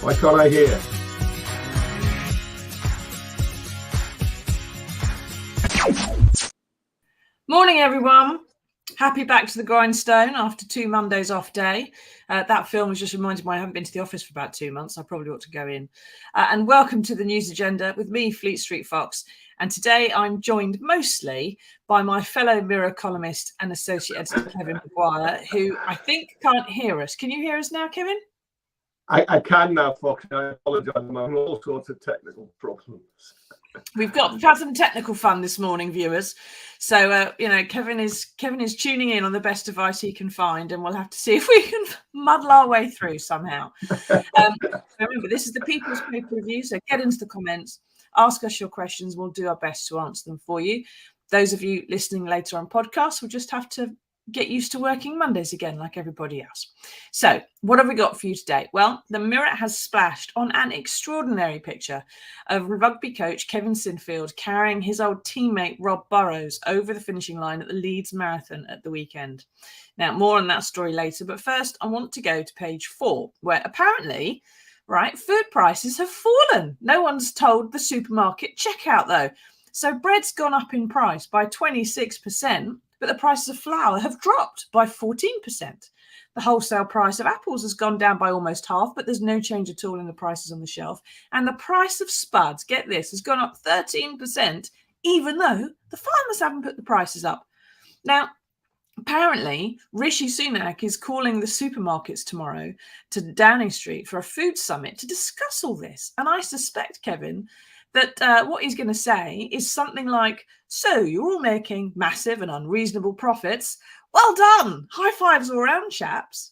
Why can't I hear? Morning, everyone. Happy back to the grindstone after 2 Mondays off day. That film has just reminded me I haven't been to the office for about 2 months. I probably ought to go in. And welcome to the news agenda with me, Fleet Street Fox. And today I'm joined mostly by my fellow Mirror columnist and associate editor, Kevin Maguire, who I think can't hear us. Can you hear us now, Kevin? I can now, Fox. I apologise. I'm having all sorts of technical problems. We've had some technical fun this morning, viewers. So Kevin is tuning in on the best device he can find, and we'll have to see if we can muddle our way through somehow. Remember, this is the People's Pay-Per-View, so get into the comments, ask us your questions. We'll do our best to answer them for you. Those of you listening later on podcasts will just have to get used to working Mondays again, like everybody else. So what have we got for you today? Well, the Mirror has splashed on an extraordinary picture of rugby coach Kevin Sinfield carrying his old teammate Rob Burrows over the finishing line at the Leeds Marathon at the weekend. Now, more on that story later, but first I want to go to page 4, where apparently, food prices have fallen. No one's told the supermarket checkout though. So bread's gone up in price by 26%. But the prices of flour have dropped by 14%. The wholesale price of apples has gone down by almost half, but there's no change at all in the prices on the shelf. And the price of spuds, get this, has gone up 13%, even though the farmers haven't put the prices up. Now, apparently, Rishi Sunak is calling the supermarkets tomorrow to Downing Street for a food summit to discuss all this. And I suspect, Kevin, that what he's going to say is something like, so you're all making massive and unreasonable profits. Well done. High fives all around, chaps.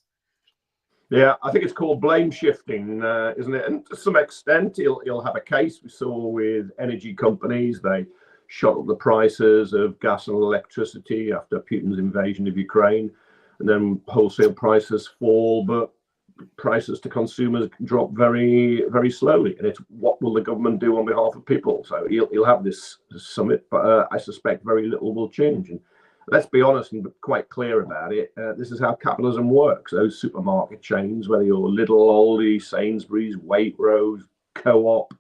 Yeah, I think it's called blame shifting, isn't it? And to some extent, he'll have a case. We saw with energy companies, they shot up the prices of gas and electricity after Putin's invasion of Ukraine. And then wholesale prices fall, but prices to consumers drop very, very slowly. And it's what will the government do on behalf of people? So he'll have this summit, but I suspect very little will change. And let's be honest and quite clear about it. This is how capitalism works. Those supermarket chains, whether you're Lidl, Aldi, Sainsbury's, Waitrose, Co-op,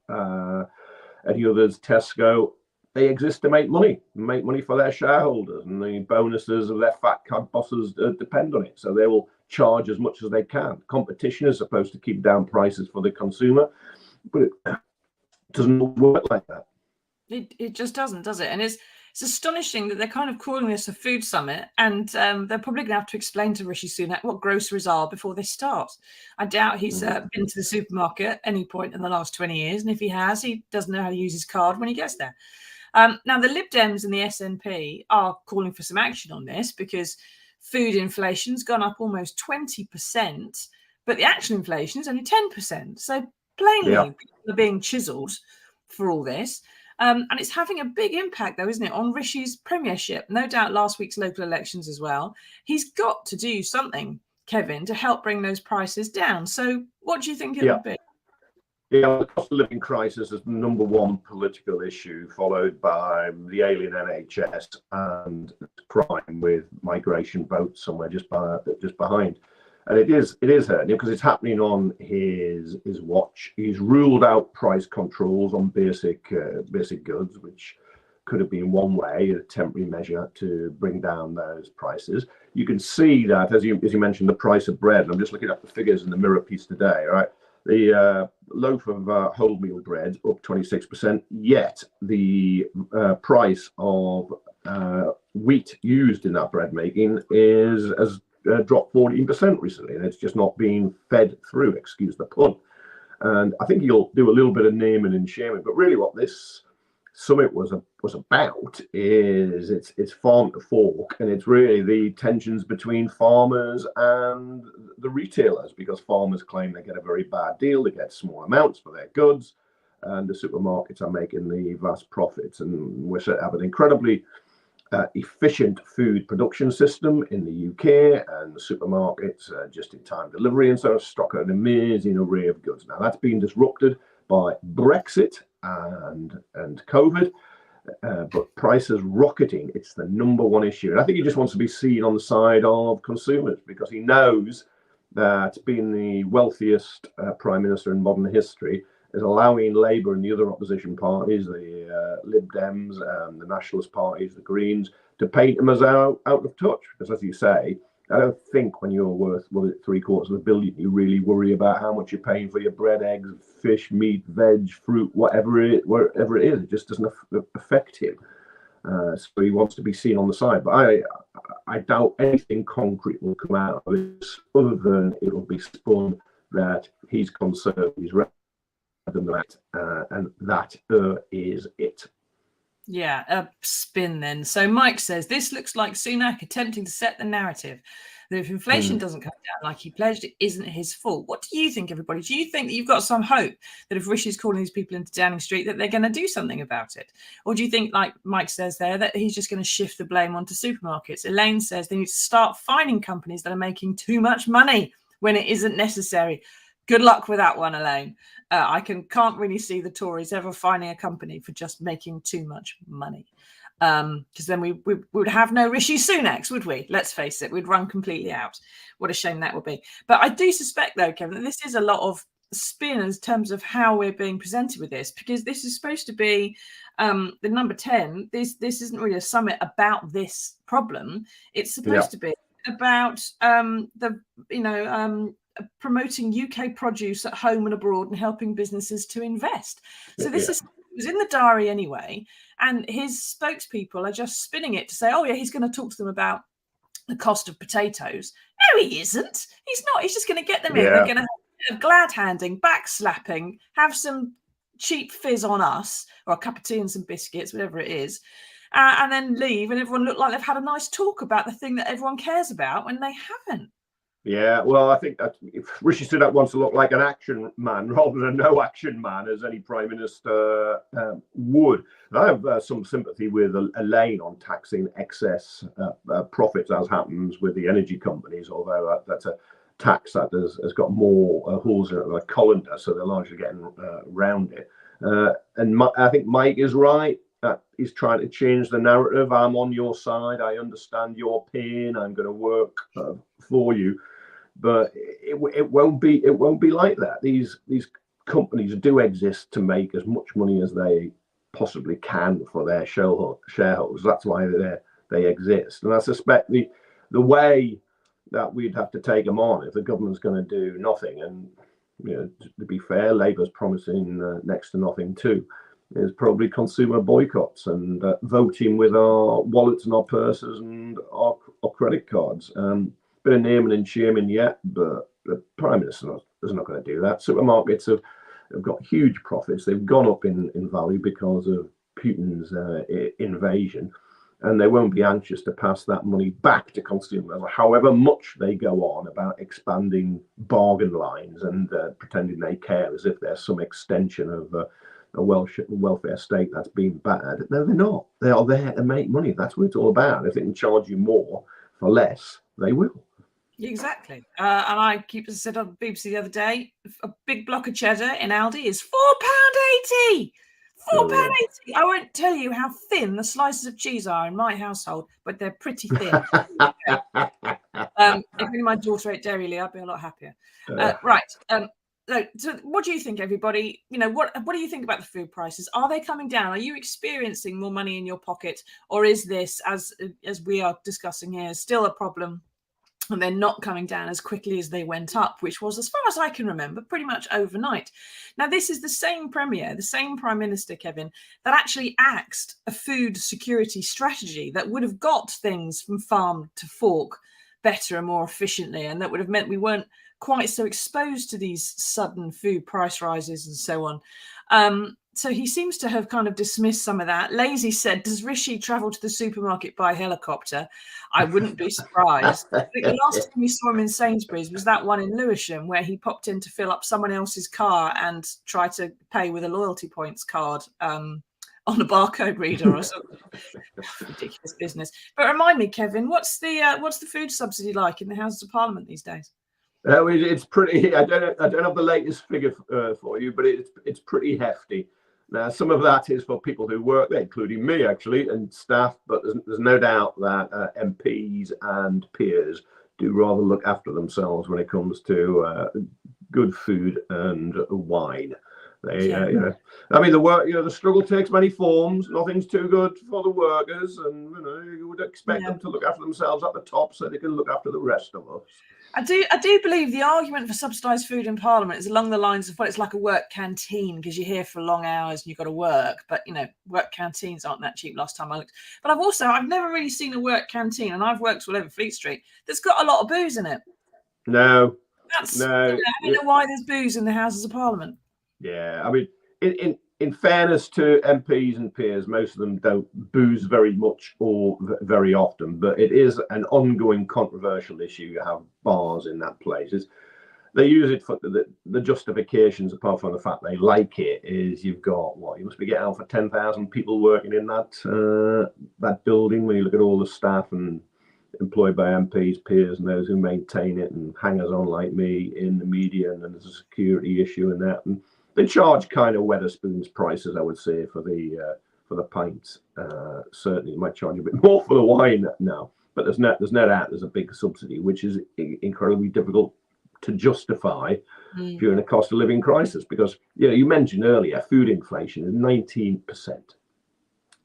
any others, Tesco, they exist to make money for their shareholders, and the bonuses of their fat cat bosses depend on it. So they will charge as much as they can. Competition is supposed to keep down prices for the consumer, but it doesn't work like that. It just doesn't, does it? And it's astonishing that they're kind of calling this a food summit, and they're probably going to have to explain to Rishi Sunak what groceries are before they start. I doubt he's been to the supermarket at any point in the last 20 years, and if he has, he doesn't know how to use his card when he gets there. Now, the Lib Dems and the SNP are calling for some action on this because food inflation's gone up almost 20%, but the actual inflation is only 10%. So plainly, people are being chiselled for all this. And it's having a big impact, though, isn't it, on Rishi's premiership? No doubt last week's local elections as well. He's got to do something, Kevin, to help bring those prices down. So what do you think it would be? Yeah, the cost of living crisis is the number one political issue, followed by the ailing NHS and crime, with migration votes somewhere just behind. And it is hurting because it's happening on his watch. He's ruled out price controls on basic goods, which could have been one way, a temporary measure to bring down those prices. You can see that, as you mentioned, the price of bread. And I'm just looking at the figures in the Mirror piece today, right? The loaf of wholemeal bread up 26%, yet the price of wheat used in that bread making has dropped 14% recently, and it's just not being fed through, excuse the pun. And I think he'll do a little bit of naming and shaming, but really what this Summit was about is it's farm to fork, and it's really the tensions between farmers and the retailers, because farmers claim they get a very bad deal, they get small amounts for their goods, and the supermarkets are making the vast profits. And we have an incredibly efficient food production system in the UK, and the supermarkets just-in-time delivery, and so stock an amazing array of goods. Now that's been disrupted by Brexit and COVID, but prices rocketing. It's the number one issue, and I think he just wants to be seen on the side of consumers, because he knows that being the wealthiest prime minister in modern history is allowing Labour and the other opposition parties, the Lib Dems, the nationalist parties, the Greens, to paint him as out of touch. Because, as you say, I don't think when you're worth, what is it, $750 million, you really worry about how much you're paying for your bread, eggs, fish, meat, veg, fruit, whatever it is. It just doesn't affect him. So he wants to be seen on the side. But I doubt anything concrete will come out of this, other than it will be spun that he's concerned, he's than that, and that is it. Yeah, a spin then. So Mike says, this looks like Sunak attempting to set the narrative that if inflation doesn't come down like he pledged, it isn't his fault. What do you think, everybody? Do you think that you've got some hope that if Rishi's calling these people into Downing Street, that they're going to do something about it? Or do you think, like Mike says there, that he's just going to shift the blame onto supermarkets? Elaine says they need to start fining companies that are making too much money when it isn't necessary. Good luck with that one, Elaine. I can't really see the Tories ever fining a company for just making too much money. Because then we would have no Rishi Sunaks, would we? Let's face it, we'd run completely out. What a shame that would be. But I do suspect, though, Kevin, that this is a lot of spin in terms of how we're being presented with this, because this is supposed to be the number 10. This isn't really a summit about this problem. It's supposed to be about promoting UK produce at home and abroad and helping businesses to invest. So this is, it was in the diary anyway, and his spokespeople are just spinning it to say, oh yeah, he's going to talk to them about the cost of potatoes. No, he isn't. He's not. He's just going to get them in. They're going to have glad handing, back slapping, have some cheap fizz on us, or a cup of tea and some biscuits, whatever it is, and then leave, and everyone look like they've had a nice talk about the thing that everyone cares about when they haven't. Yeah, well, I think that if Rishi Sunak wants to look like an action man rather than a no action man, as any prime minister would. And I have some sympathy with Elaine on taxing excess profits, as happens with the energy companies, although that's a tax that has got more holes in it than a colander, so they're largely getting around it. And I think Mike is right. He's trying to change the narrative. I'm on your side. I understand your pain. I'm going to work for you. But it won't be like that. These companies do exist to make as much money as they possibly can for their shareholders. That's why they exist. And I suspect the way that we'd have to take them on if the government's going to do nothing, and to be fair, Labour's promising next to nothing too, is probably consumer boycotts and voting with our wallets and our purses and our credit cards. Bit of naming and shaming yet, but the Prime Minister is not going to do that. Supermarkets have got huge profits. They've gone up in value because of Putin's invasion, and they won't be anxious to pass that money back to consumers, however much they go on about expanding bargain lines and pretending they care as if they're some extension of a welfare state that's been bad. No, they're not. They are there to make money. That's what it's all about. If they can charge you more for less, they will. Exactly. And I said on BBC the other day, a big block of cheddar in Aldi is £4.80. £4.80. I won't tell you how thin the slices of cheese are in my household, but they're pretty thin. If only my daughter ate dairy, Lee, I'd be a lot happier. Right. So what do you think, everybody? What do you think about the food prices? Are they coming down? Are you experiencing more money in your pocket? Or is this, as we are discussing here, still a problem? And they're not coming down as quickly as they went up, which was, as far as I can remember, pretty much overnight. Now, this is the same Premier, the same Prime Minister, Kevin, that actually axed a food security strategy that would have got things from farm to fork better and more efficiently, and that would have meant we weren't quite so exposed to these sudden food price rises and so on. so he seems to have kind of dismissed some of that. Lazy said, does Rishi travel to the supermarket by helicopter? I wouldn't be surprised. I think the last time we saw him in Sainsbury's was that one in Lewisham, where he popped in to fill up someone else's car and try to pay with a loyalty points card on a barcode reader or something. Ridiculous business. But remind me, Kevin, what's the food subsidy like in the Houses of Parliament these days? It's pretty. I don't have the latest figure for you, but it's pretty hefty. Now, some of that is for people who work there, including me, actually, and staff. But there's no doubt that MPs and peers do rather look after themselves when it comes to good food and wine. They, I mean, the work, the struggle takes many forms. Nothing's too good for the workers, and you would expect them to look after themselves at the top so they can look after the rest of us. I do believe the argument for subsidised food in Parliament is along the lines of, well, it's like a work canteen because you're here for long hours and you've got to work. But work canteens aren't that cheap last time I looked. But I've never really seen a work canteen, and I've worked all over Fleet Street, that's got a lot of booze in it. No. I don't know why there's booze in the Houses of Parliament. Yeah, I mean, in fairness to MPs and peers, most of them don't booze very much or very often, but it is an ongoing controversial issue. You have bars in that place. They use it for the justifications, apart from the fact they like it, is you've got you must be getting out for 10,000 people working in that building when you look at all the staff and employed by MPs, peers, and those who maintain it, and hangers on like me in the media, and then there's a security issue in that. And they charge kind of Wetherspoons prices, I would say, for the pints. Certainly, you might charge a bit more for the wine now, but there's no doubt there's a big subsidy, which is incredibly difficult to justify during a cost of living crisis. Because you mentioned earlier, food inflation is 19%.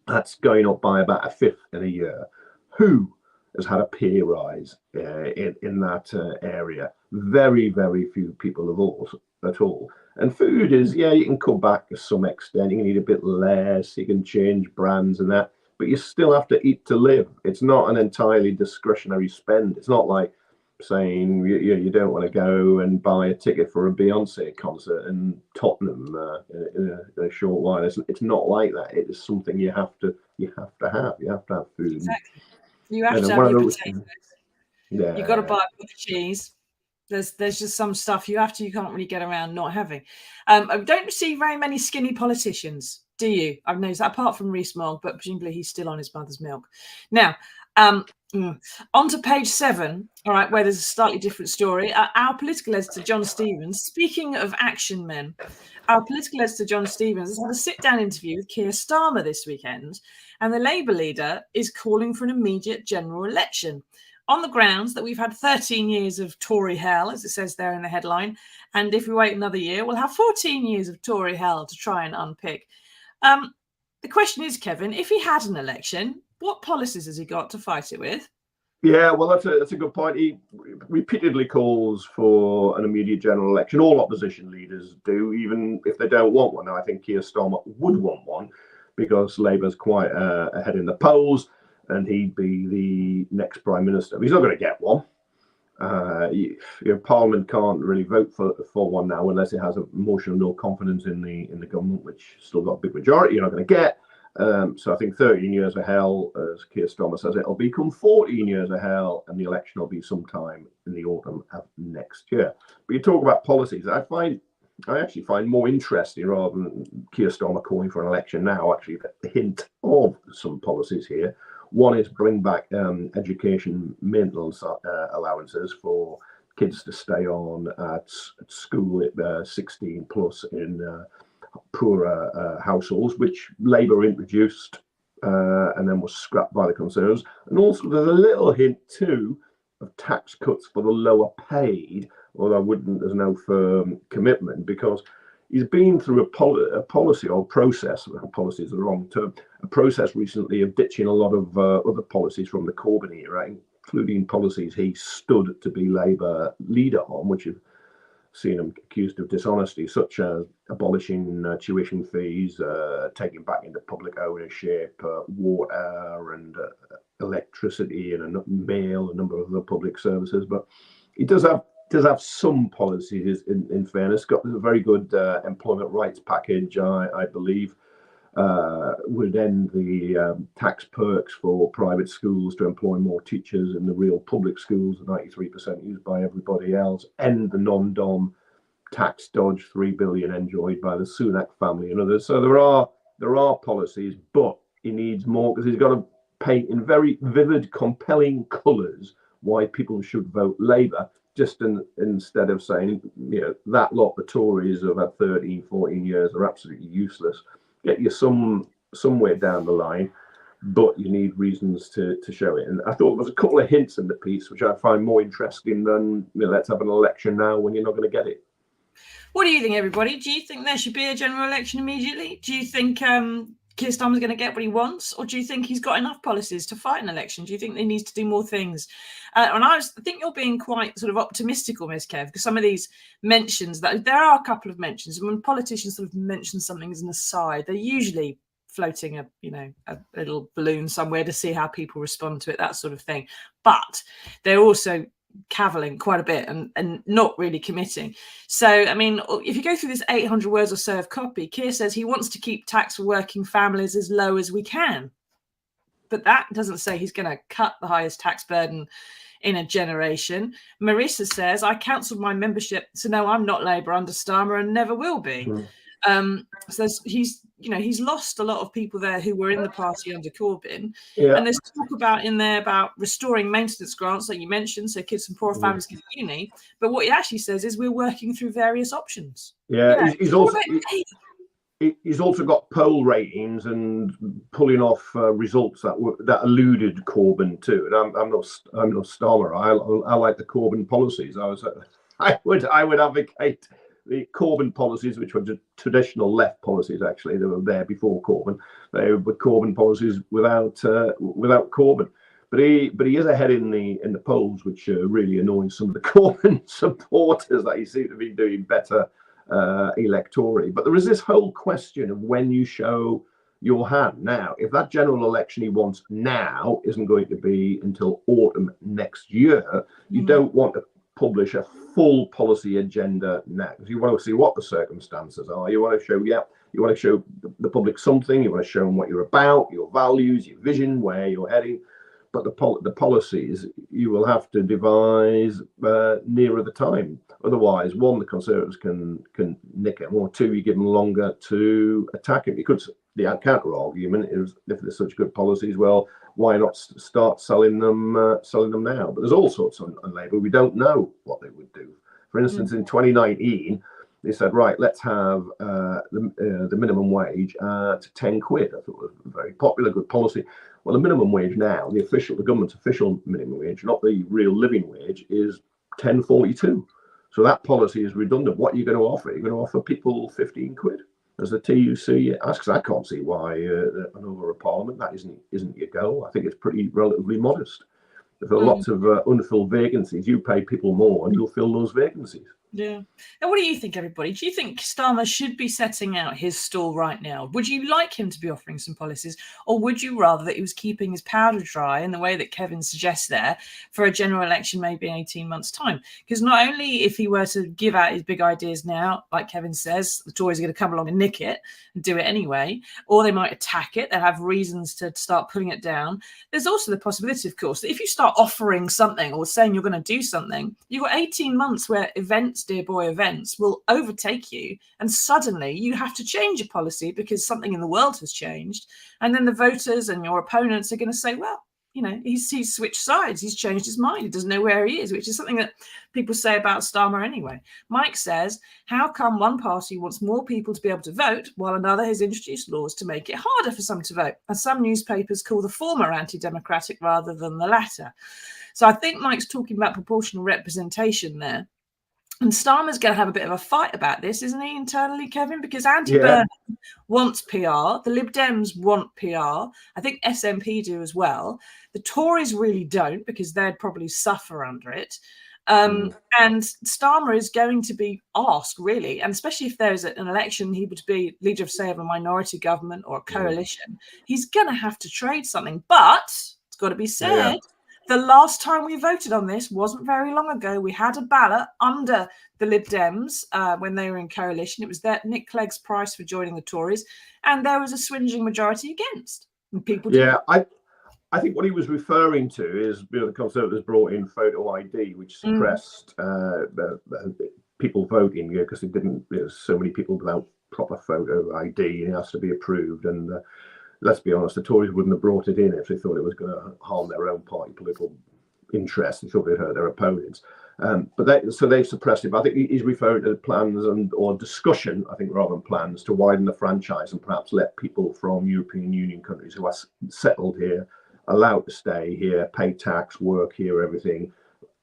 That's going up by about a fifth in a year. Who has had a pay rise in that area? Very, very few people at all. And food is, you can cut back to some extent. You can eat a bit less. You can change brands and that, but you still have to eat to live. It's not an entirely discretionary spend. It's not like saying you don't want to go and buy a ticket for a Beyonce concert in Tottenham in a short while. It's not like that. It is something you have to have. You have to have food. Exactly. You have to have your potatoes. Yeah. You've got to buy a book of cheese. There's just some stuff you can't really get around not having. I don't see very many skinny politicians, do you? I've noticed that, apart from Rees-Mogg, but presumably he's still on his mother's milk. Now, on to page 7, all right, where there's a slightly different story. Our political editor, John Stevens, speaking of action men, our political editor, John Stevens, has had a sit-down interview with Keir Starmer this weekend, and the Labour leader is calling for an immediate general election, on the grounds that we've had 13 years of Tory hell, as it says there in the headline. And if we wait another year, we'll have 14 years of Tory hell to try and unpick. The question is, Kevin, if he had an election, what policies has he got to fight it with? Yeah, well, that's a good point. He repeatedly calls for an immediate general election. All opposition leaders do, even if they don't want one. Now, I think Keir Starmer would want one because Labour's quite ahead in the polls, and he'd be the next prime minister. But he's not going to get one. Parliament can't really vote for one now unless it has a motion of no confidence in the government, which still got a big majority. You're not going to get. So I think 13 years of hell, as Keir Starmer says, it'll become 14 years of hell, and the election will be sometime in the autumn of next year. But you talk about policies. I actually find more interesting, rather than Keir Starmer calling for an election now, actually the hint of some policies here. One is bring back education maintenance allowances for kids to stay on at school at 16 plus in poorer households, which Labour introduced and then was scrapped by the Conservatives. And also there's a little hint too of tax cuts for the lower paid, although there's no firm commitment, because he's been through a policy or process, policy is the wrong term, a process recently of ditching a lot of other policies from the Corbyn era, including policies he stood to be Labour leader on, which have seen him accused of dishonesty, such as abolishing tuition fees, taking back into public ownership, water and electricity and mail, a number of other public services. But he does have does have some policies, in fairness. Got a very good employment rights package, I believe. Would end the tax perks for private schools to employ more teachers in the real public schools, 93% used by everybody else. End the non-dom tax dodge, 3 billion enjoyed by the Sunak family and others. So there are policies, but he needs more, because he's got to paint in very vivid, compelling colours why people should vote Labour, just instead of saying, that lot, the Tories have had 13, 14 years, are absolutely useless. Get you somewhere down the line, but you need reasons to show it. And I thought there was a couple of hints in the piece which I find more interesting than let's have an election now when you're not going to get it. What do you think, everybody? Do you think there should be a general election immediately? Do you think Keir Starmer's going to get what he wants, or do you think he's got enough policies to fight an election? Do you think he needs to do more things? And I think you're being quite sort of optimistical, Ms. Kev, because some of these mentions, that there are a couple of mentions, and when politicians sort of mention something as an aside, they're usually floating a little balloon somewhere to see how people respond to it, that sort of thing. But they're also cavilling quite a bit and not really committing. So, I mean, if you go through this 800 words or so of copy, Keir says he wants to keep tax for working families as low as we can. But that doesn't say he's going to cut the highest tax burden in a generation. Marissa says, I cancelled my membership, so no, I'm not Labour under Starmer and never will be. So he's lost a lot of people there who were in the party under Corbyn. Yeah. And there's talk about restoring maintenance grants, like you mentioned, so kids from poorer families get to uni. But what he actually says is we're working through various options. Yeah, he's also got poll ratings and pulling off results that eluded Corbyn too. And I'm no Starmer. I like the Corbyn policies. I would advocate the Corbyn policies, which were traditional left policies. Actually, they were there before Corbyn. They were Corbyn policies without Corbyn. But he is ahead in the polls, which really annoys some of the Corbyn supporters that he seems to be doing better electorally. But there is this whole question of when you show your hand. Now, if that general election he wants now isn't going to be until autumn next year, you don't want to publish a full policy agenda now, because you want to see what the circumstances are. You want to show the public something. You want to show them what you're about, your values, your vision, where you're heading. But the policies you will have to devise nearer the time. Otherwise, one, the Conservatives can nick it, or two, you give them longer to attack it. Because the counter argument is, if there's such good policies, well, why not start selling them now? But there's all sorts on Labour. We don't know what they would do. For instance, in 2019, they said, right, let's have the minimum wage to 10 quid. I thought it was a very popular, good policy. Well, the minimum wage now, the government's official minimum wage, not the real living wage, is 10.42. So that policy is redundant. What are you going to offer? You're going to offer people 15 quid, as the TUC asks. I can't see why an over a parliament that isn't your goal. I think it's relatively modest. If there are lots of unfilled vacancies, you pay people more and you'll fill those vacancies. Yeah. And what do you think, everybody? Do you think Starmer should be setting out his stall right now? Would you like him to be offering some policies, or would you rather that he was keeping his powder dry in the way that Kevin suggests there for a general election maybe in 18 months' time? Because not only if he were to give out his big ideas now, like Kevin says, the Tories are going to come along and nick it and do it anyway, or they might attack it. They'll have reasons to start putting it down. There's also the possibility, of course, that if you start offering something or saying you're going to do something, you've got 18 months where events, dear boy, events will overtake you, and suddenly you have to change your policy because something in the world has changed. And then the voters and your opponents are going to say, well, he's switched sides, he's changed his mind, he doesn't know where he is, which is something that people say about Starmer anyway. Mike says, how come one party wants more people to be able to vote while another has introduced laws to make it harder for some to vote? And some newspapers call the former anti-democratic rather than the latter. So I think Mike's talking about proportional representation there. And Starmer's going to have a bit of a fight about this, isn't he, internally, Kevin? Because Anti-Burnham wants PR. The Lib Dems want PR. I think SNP do as well. The Tories really don't, because they'd probably suffer under it. And Starmer is going to be asked, really, and especially if there's an election, he would be leader of, say, of a minority government or a coalition. He's going to have to trade something. But it's got to be said, The last time we voted on this wasn't very long ago. We had a ballot under the Lib Dems when they were in coalition. It was Nick Clegg's price for joining the Tories, and there was a swinging majority against. And people didn't. I think what he was referring to is, the Conservatives brought in photo ID, which suppressed people voting, because it didn't. There's so many people without proper photo ID, and it has to be approved. And let's be honest, the Tories wouldn't have brought it in if they thought it was going to harm their own party political interests. They thought they'd hurt their opponents. So they've suppressed it. But I think he's referring to plans or discussion, I think, rather than plans, to widen the franchise and perhaps let people from European Union countries who are settled here, allowed to stay here, pay tax, work here, everything,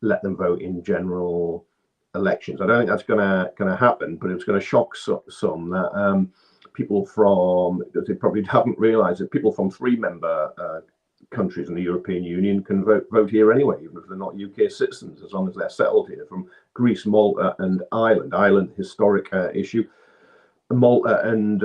let them vote in general elections. I don't think that's going to happen, but it's going to shock some that people from, they probably haven't realised that people from 3-member countries in the European Union can vote here anyway, even if they're not UK citizens, as long as they're settled here, from Greece, Malta and Ireland. Ireland, historic issue. Malta and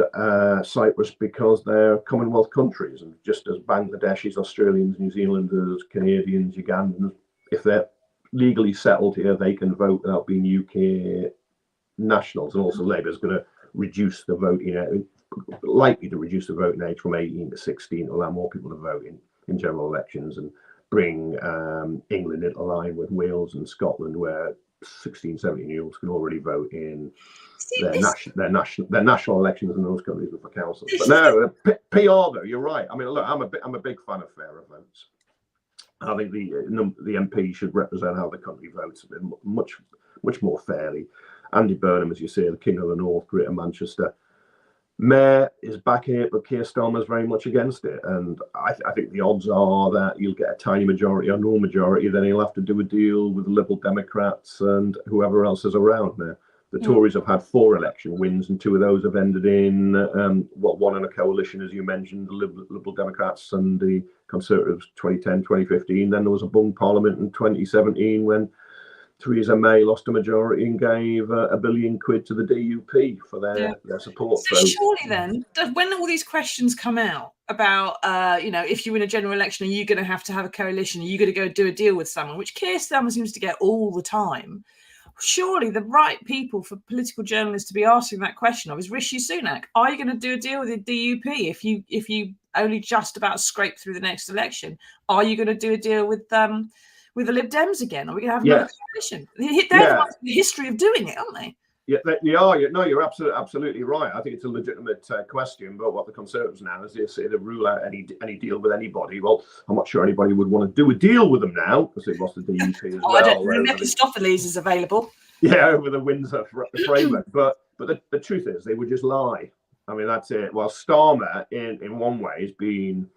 Cyprus, because they're Commonwealth countries, and just as Bangladeshis, Australians, New Zealanders, Canadians, Ugandans, if they're legally settled here, they can vote without being UK nationals. And also Labour is going to reduce the voting age, likely to reduce the voting age from 18 to 16, to allow more people to vote in general elections, and bring England into line with Wales and Scotland, where 16, 17-year-olds can already vote in their national elections in those countries for councils. But no, PR though, you're right. I mean, look, I'm a big fan of fairer votes. I think the MP should represent how the country votes much more fairly. Andy Burnham, as you say, the King of the North, Greater Manchester Mayor, is backing it, but Keir Starmer is very much against it. And I think the odds are that you'll get a tiny majority or no majority, then he'll have to do a deal with the Liberal Democrats and whoever else is around there. The Tories have had 4 election wins, and 2 of those have ended in, one in a coalition, as you mentioned, the Liberal Democrats and the Conservatives, 2010, 2015. Then there was a bung parliament in 2017 when Theresa May lost a majority and gave £1 billion to the DUP for their support. So surely then, when all these questions come out about, if you win a general election, are you going to have a coalition? Are you going to go do a deal with someone, which Keir Starmer seems to get all the time? Surely the right people for political journalists to be asking that question of is Rishi Sunak. Are you going to do a deal with the DUP if you only just about scrape through the next election? Are you going to do a deal with the Lib Dems again? Are we going to have another coalition? They're the history of doing it, aren't they? Yeah, they are. No, you're absolutely right. I think it's a legitimate question. But what the Conservatives now is they say to rule out any deal with anybody. Well, I'm not sure anybody would want to do a deal with them now because they've lost the DUP as well. I don't know. Mephistopheles is available. Yeah, over the Windsor framework. But the truth is, they would just lie. I mean, that's it. Well, Starmer, in one way, is being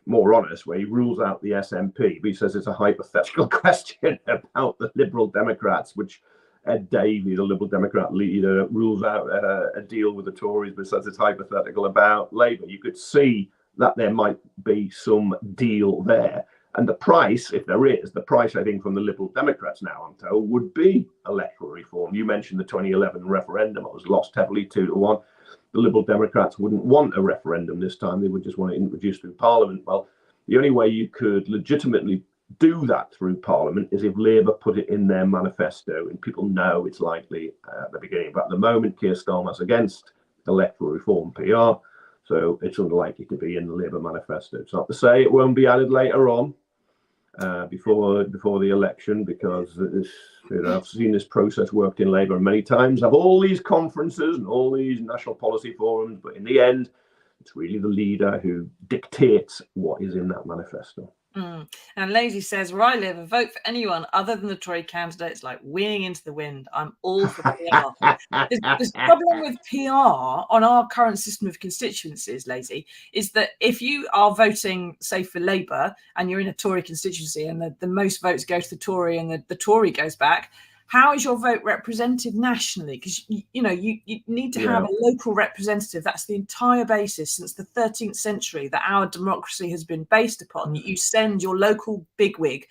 more honest, where he rules out the SNP, but he says it's a hypothetical question about the Liberal Democrats, which Ed Davey, the Liberal Democrat leader, rules out a deal with the Tories, but says it's hypothetical about Labour. You could see that there might be some deal there. And the price, if there is, the price, I think, from the Liberal Democrats now, I'm told, would be electoral reform. You mentioned the 2011 referendum. It was lost heavily 2-1. The Liberal Democrats wouldn't want a referendum this time. They would just want it introduced through Parliament. Well, the only way you could legitimately do that through Parliament is if Labour put it in their manifesto, and people know it's likely at the beginning. But at the moment, Keir Starmer's against electoral reform PR, so it's unlikely to be in the Labour manifesto. It's not to say it won't be added later on, before the election, because I've seen this process worked in Labour many times. Have all these conferences and all these national policy forums, but in the end, it's really the leader who dictates what is in that manifesto. And Lazy says, where I live, a vote for anyone other than the Tory candidate is like winging into the wind. I'm all for PR. The problem with PR on our current system of constituencies, Lazy, is that if you are voting, say, for Labour and you're in a Tory constituency and the most votes go to the Tory and the Tory goes back, how is your vote represented nationally? Because you need to have a local representative. That's the entire basis since the 13th century that our democracy has been based upon. You send your local bigwig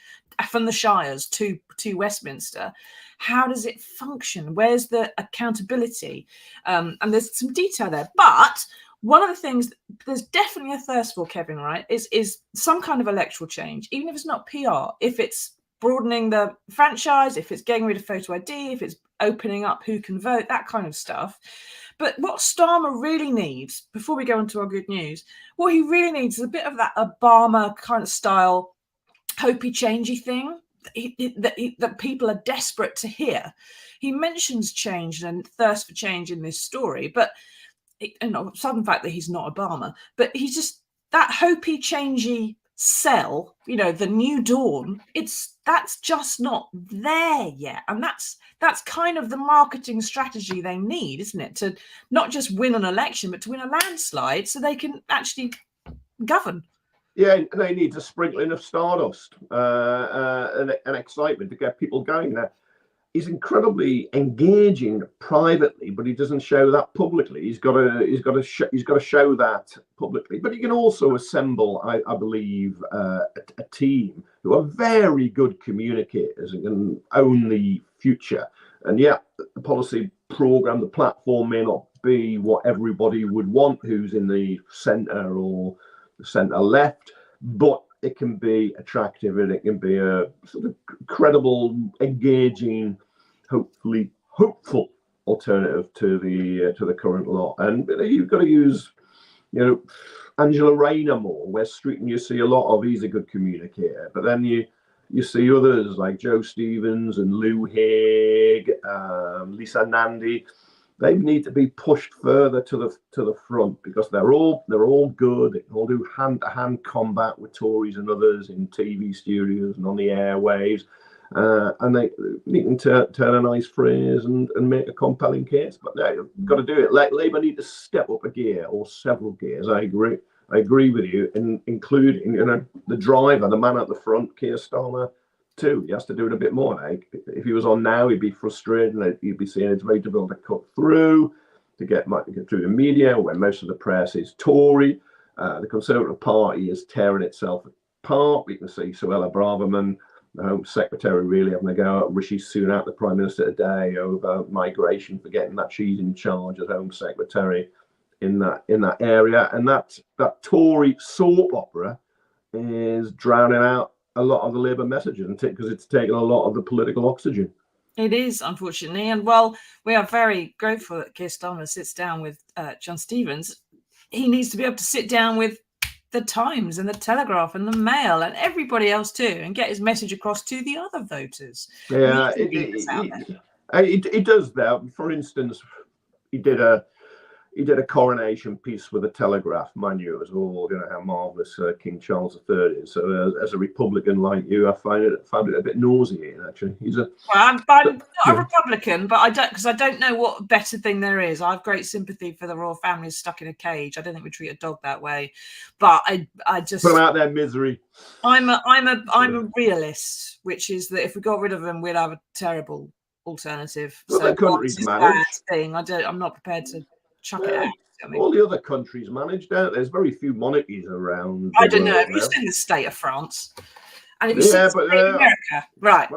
from the shires to Westminster. How does it function? Where's the accountability? And there's some detail there. But one of the things there's definitely a thirst for, Kevin, right, is some kind of electoral change, even if it's not PR, if it's broadening the franchise, if it's getting rid of photo ID, if it's opening up who can vote, that kind of stuff. But what Starmer really needs, before we go into our good news, what he really needs is a bit of that Obama kind of style, hopey changey thing that people are desperate to hear. He mentions change and thirst for change in this story, but some fact that he's not Obama, but he's just that hopey changey sell, the new dawn, that's just not there yet. And that's kind of the marketing strategy they need, isn't it? To not just win an election, but to win a landslide so they can actually govern. Yeah, and they need a sprinkling of stardust and excitement to get people going there. He's incredibly engaging privately, but he doesn't show that publicly. He's got to show that publicly. But he can also assemble, I believe, a team who are very good communicators and can own the future. And yeah, the policy program, the platform may not be what everybody would want who's in the centre or the centre left, but it can be attractive and it can be a sort of credible, engaging, hopefully hopeful alternative to the current lot. And you've got to use, Angela Rayner more. West Street, and you see a lot of. He's a good communicator, but then you see others like Joe Stevens and Lou Haig, Lisa Nandy. They need to be pushed further to the front because they're all good. They all do hand-to-hand combat with Tories and others in TV studios and on the airwaves, and they can turn a nice phrase and make a compelling case. But they've got to do it. Labour need to step up a gear or several gears. I agree with you, including the driver, the man at the front, Keir Starmer. Too, he has to do it a bit more. Like if he was on now, he'd be frustrated, and he'd be saying it's very difficult to cut through to get through the media when most of the press is Tory. The Conservative Party is tearing itself apart. We can see Suella Braverman, the Home Secretary, really having a go at Rishi Sunak, the Prime Minister today, over migration, forgetting that she's in charge as Home Secretary in that area, and that Tory soap opera is drowning out a lot of the Labour messages, because it's taken a lot of the political oxygen. It is, unfortunately. And while we are very grateful that Keir Starmer sits down with John Stevens, he needs to be able to sit down with the Times and the Telegraph and the Mail and everybody else too, and get his message across to the other voters. Yeah, it does that. For instance, he did a coronation piece with the Telegraph. Mind you, it was all how marvellous King Charles III is. So as a Republican like you, I found it a bit nauseating, actually. I'm not a Republican, but I don't know what better thing there is. I have great sympathy for the royal families stuck in a cage. I don't think we treat a dog that way, but I just put them out their misery. I'm a realist, which is that if we got rid of them, we'd have a terrible alternative. Well, so the countries manage. I'm not prepared to chuck it out. All the other countries managed out. There's very few monarchies around. I don't know. Have you seen the state of France? And if you see the state of America, right?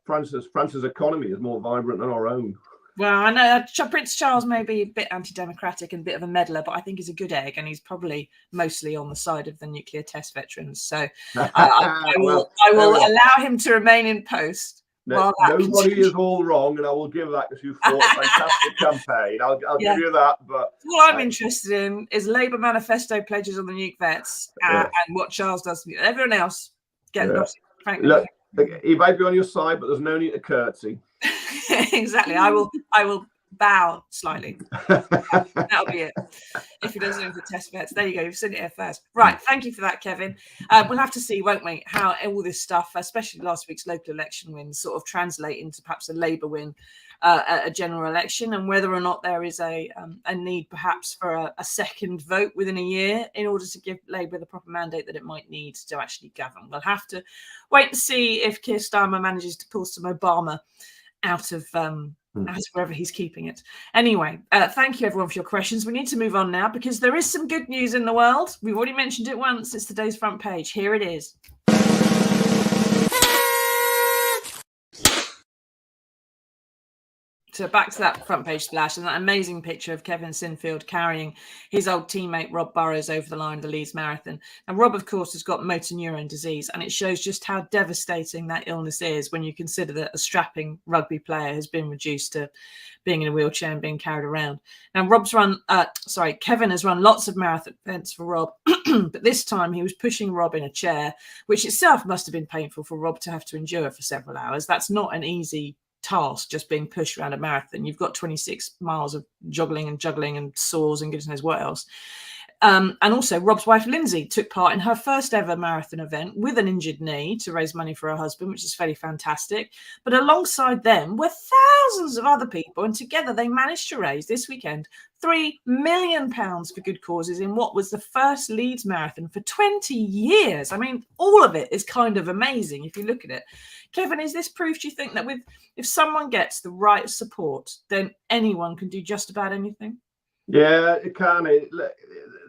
France's economy is more vibrant than our own. Well, I know Prince Charles may be a bit anti-democratic and a bit of a meddler, but I think he's a good egg, and he's probably mostly on the side of the nuclear test veterans. So I will allow him to remain in post. Nobody is all wrong, and I will give that because you fought a fantastic campaign. I'll give you that. But what I'm interested in is Labour manifesto pledges on the nuke vets and what Charles does. Everyone else get lost. Frankly, look, he might be on your side, but there's no need to curtsy. Exactly. I will bow slightly. That'll be it. If he doesn't know the test vets, there you go. You've seen it here first. Right. Thank you for that, Kevin. We'll have to see, won't we, how all this stuff, especially last week's local election wins, sort of translate into perhaps a Labour win at a general election, and whether or not there is a need perhaps for a second vote within a year in order to give Labour the proper mandate that it might need to actually govern. We'll have to wait and see if Keir Starmer manages to pull some Obama out of wherever he's keeping it. Anyway, thank you everyone for your questions. We need to move on now because there is some good news in the world. We've already mentioned it once. It's today's front page. Here it is. to back to that front page splash and that amazing picture of Kevin Sinfield carrying his old teammate Rob Burrows over the line of the Leeds Marathon. And Rob, of course, has got motor neurone disease, and it shows just how devastating that illness is when you consider that a strapping rugby player has been reduced to being in a wheelchair and being carried around. Now, Kevin has run lots of marathon events for Rob, but this time he was pushing Rob in a chair, which itself must have been painful for Rob to have to endure for several hours. That's not an easy task, just being pushed around a marathon. You've got 26 miles of juggling and saws and goodness knows what else. And also Rob's wife Lindsay took part in her first ever marathon event with an injured knee to raise money for her husband, which is fairly fantastic. But alongside them were thousands of other people, and together they managed to raise this weekend £3 million for good causes in what was the first Leeds Marathon for 20 years. I mean, all of it is kind of amazing if you look at it. Kevin, is this proof, do you think, that if someone gets the right support, then anyone can do just about anything? Yeah, it can.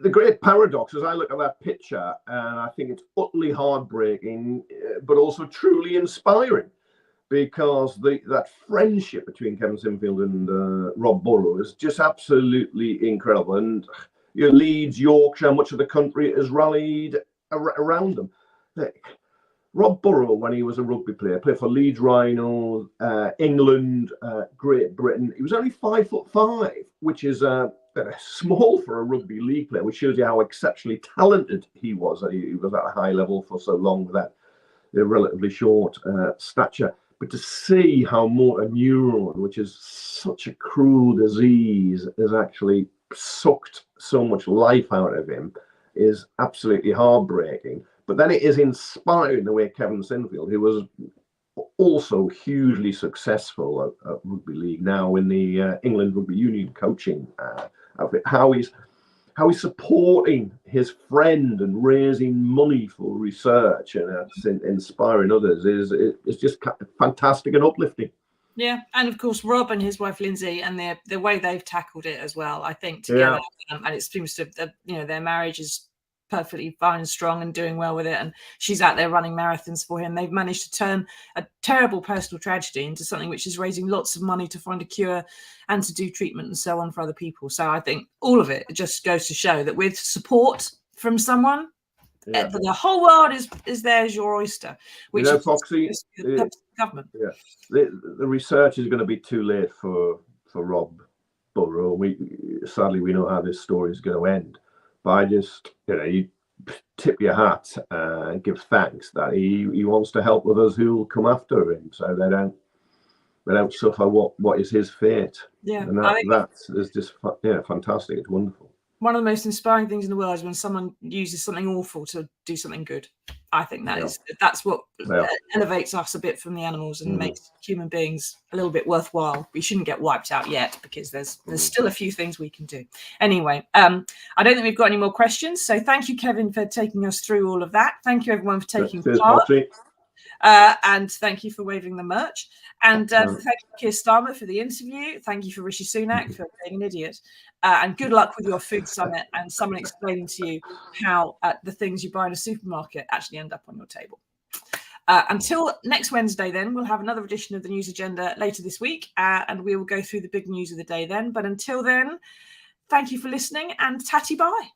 The great paradox as I look at that picture, and I think it's utterly heartbreaking, but also truly inspiring, because that friendship between Kevin Sinfield and Rob Burrows is just absolutely incredible. And Leeds, Yorkshire, much of the country has rallied around them. Rob Burrow, when he was a rugby player, played for Leeds Rhinos, England, Great Britain. He was only 5'5", which is small for a rugby league player, which shows you how exceptionally talented he was. He was at a high level for so long with that relatively short stature. But to see how motor neuron, which is such a cruel disease, has actually sucked so much life out of him is absolutely heartbreaking. But then it is inspiring the way Kevin Sinfield, who was also hugely successful at rugby league, now in the England Rugby Union coaching outfit, how he's supporting his friend and raising money for research and inspiring others is just fantastic and uplifting. Yeah, and of course Rob and his wife Lindsay and the way they've tackled it as well, I think together, and it seems to their marriage is perfectly fine and strong and doing well with it, and she's out there running marathons for him. They've managed to turn a terrible personal tragedy into something which is raising lots of money to find a cure and to do treatment and so on for other people. So I think all of it just goes to show that with support from someone, the whole world is there as your oyster, which is Foxy, the government. Yeah, the research is going to be too late for Rob Burrow. Sadly we know how this story is going to end. But I just, you tip your hat and give thanks that he wants to help others who will come after him, so they don't suffer what is his fate. Yeah, and that is just fantastic. It's wonderful. One of the most inspiring things in the world is when someone uses something awful to do something good. I think that's what elevates us a bit from the animals and makes human beings a little bit worthwhile. We shouldn't get wiped out yet because there's still a few things we can do. Anyway, I don't think we've got any more questions. So thank you, Kevin, for taking us through all of that. Thank you, everyone, for taking part. And thank you for waving the merch. And thank you, Keir Starmer, for the interview. Thank you for Rishi Sunak for being an idiot. And good luck with your food summit and someone explaining to you how the things you buy in a supermarket actually end up on your table. Until next Wednesday, then, we'll have another edition of the news agenda later this week, and we will go through the big news of the day then. But until then, thank you for listening and tatty bye.